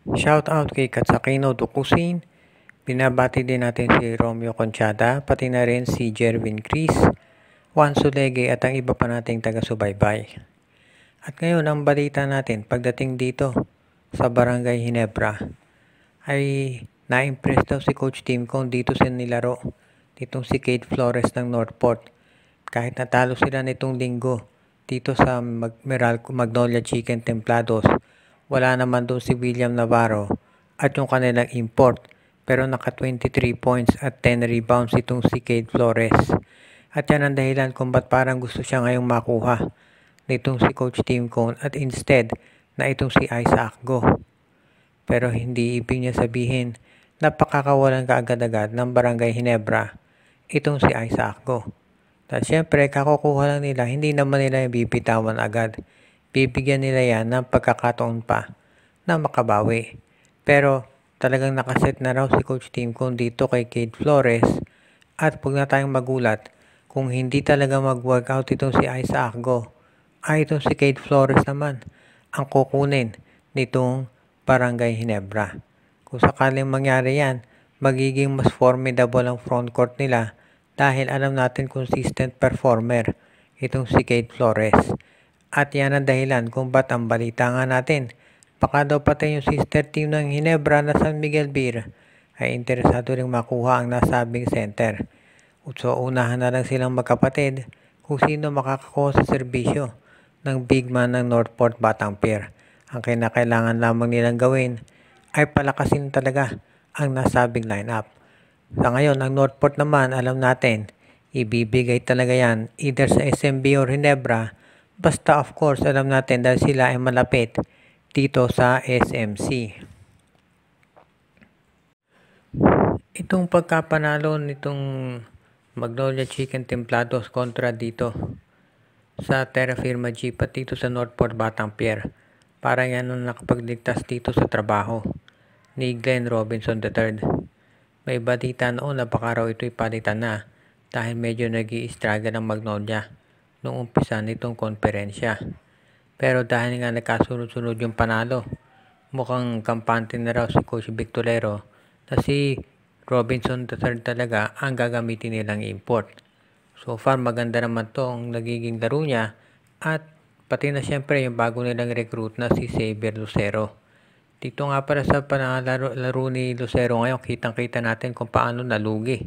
Shout out kay Katsakino Dukusin. Binabati din natin si Romeo Conchada, pati na rin si Jerwin Chris, Juan Sulege at ang iba pa nating taga-subaybay. At ngayon ang balita natin pagdating dito sa Barangay Ginebra ay na-impress daw si Coach Tim kung dito sa nilaro ditong si Kate Flores ng Northport. Kahit natalo sila nitong linggo dito sa Magnolia Chicken Templados, wala naman doon si William Navarro at yung kanilang import, pero naka 23 points at 10 rebounds itong si Kate Flores. At yan ang dahilan kung ba't parang gusto siya ngayong makuha nitong si Coach Tim Cone at instead na itong si Isaac Go. Pero hindi ibig niya sabihin na pakakawalan kaagad-agad ng Barangay Ginebra itong si Isaac Go. At syempre, kakukuha lang nila, hindi naman nila yung bibitawan agad. Bibigyan nila yan ng pagkakataon pa na makabawi. Pero talagang nakaset na raw si Coach Tim Cone dito kay Kate Flores at huwag na tayong magulat kung hindi talaga mag-workout itong si Isaac Go, ay itong si Kate Flores naman ang kukunin nitong Barangay Ginebra. Kung sakaling mangyari yan, magiging mas formidable ang frontcourt nila dahil alam natin consistent performer itong si Kate Flores. At yan ang dahilan kung ba't ang balita nga natin, baka daw pati yung sister team ng Ginebra na San Miguel Beer ay interesado ring makuha ang nasabing center. So unahan na lang silang magkapatid kung sino makakakuha sa serbisyo ng big man ng Northport Batang Pier. Ang kinakailangan lamang nilang gawin ay palakasin talaga ang nasabing lineup. Sa ngayon, ang Northport naman, alam natin, ibibigay talaga yan either sa SMB or Ginebra. Basta of course, alam natin dahil sila ay malapit dito sa SMC. Itong pagkapanalo nitong Magnolia Chicken Templados kontra dito sa Terra Firma Jeep at dito sa Northport Batang Pier, parang yan ang nakapagligtas dito sa trabaho ni Glenn Robinson III. May balita noon na baka raw ito'y palitan na dahil medyo nag-i-struggle ang Magnolia noong umpisa nitong konferensya. Pero dahil nga nagkasunod-sunod yung panalo, mukhang kampante na raw si Coach Victorero na si Robinson III talaga ang gagamitin nilang import. So far maganda naman to ang nagiging laro niya at pati na syempre yung bago nilang recruit na si Xavier Lucero. Dito nga para sa laro ni Lucero ngayon, kitang-kita natin kung paano nalugi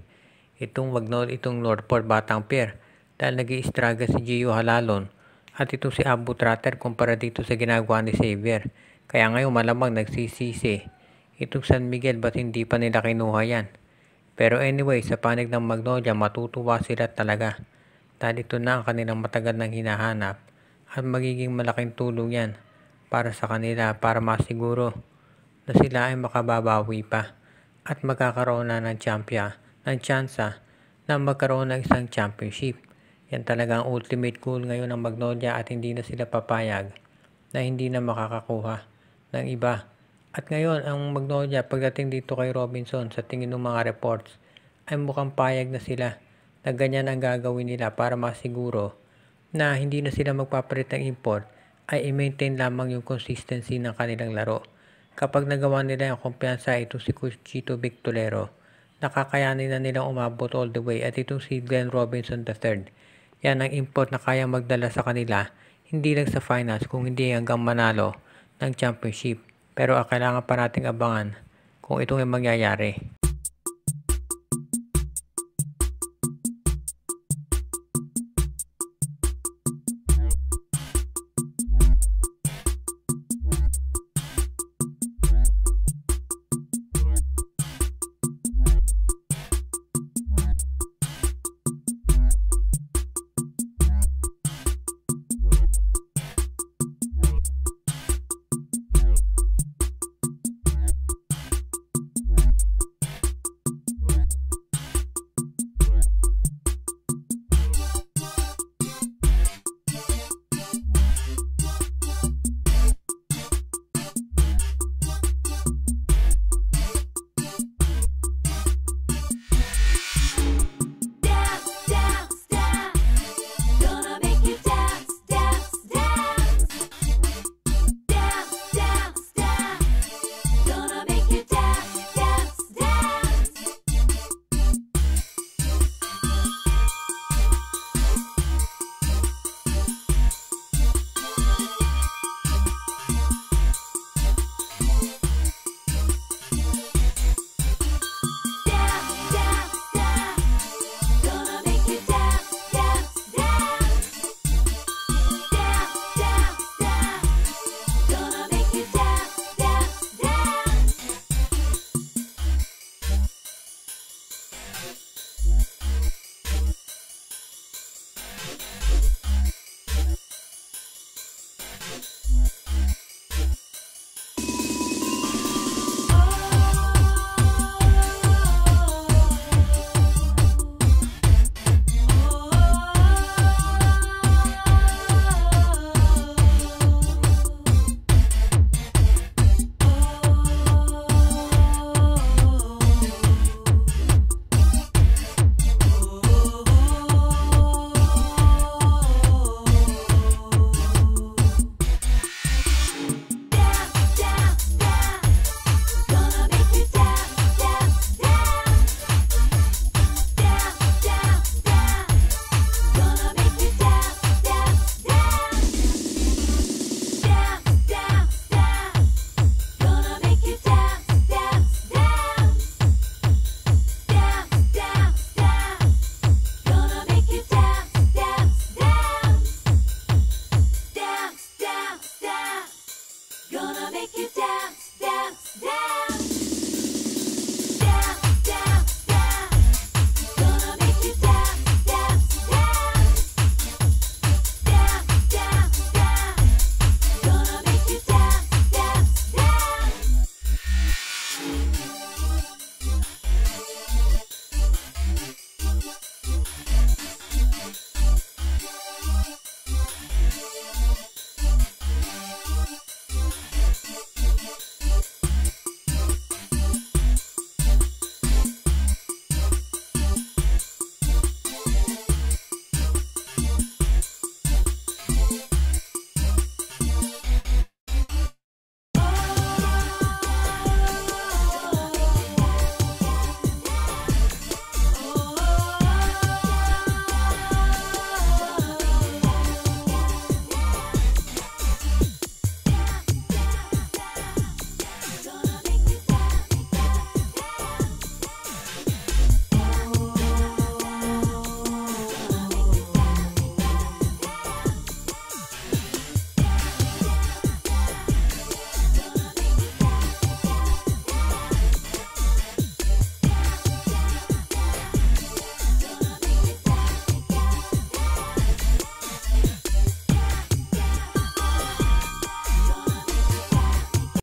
itong Northport Batang Pier dahil nag-i-struggle si Gio Halalon at itong si Abu Tratter kumpara dito sa ginagawa ni Xavier. Kaya ngayon malamang nagsisisi itong San Miguel ba't hindi pa nila kinuha yan. Pero anyway, sa panig ng Magnolia, matutuwa sila talaga dahil ito na ang kanilang matagal nang hinahanap at magiging malaking tulong yan para sa kanila para masiguro na sila ay makababawi pa at magkakaroon na ng tsansa na magkaroon ng isang championship. Yan talaga ang ultimate goal ngayon ng Magnolia at hindi na sila papayag na hindi na makakakuha ng iba. At ngayon ang Magnolia pagdating dito kay Robinson sa tingin ng mga reports ay mukhang payag na sila na ganyan ang gagawin nila para masiguro na hindi na sila magpapalit ng import ay i-maintain lamang yung consistency ng kanilang laro. Kapag nagawa nila yung kumpiyansa itong si Coach Chito Victorero, nakakayanin na nilang umabot all the way at itong si Glenn Robinson III. Yan ang import na kaya magdala sa kanila, hindi lang sa finals kung hindi hanggang manalo ng championship. Pero kailangan pa nating abangan kung itong ay mangyayari.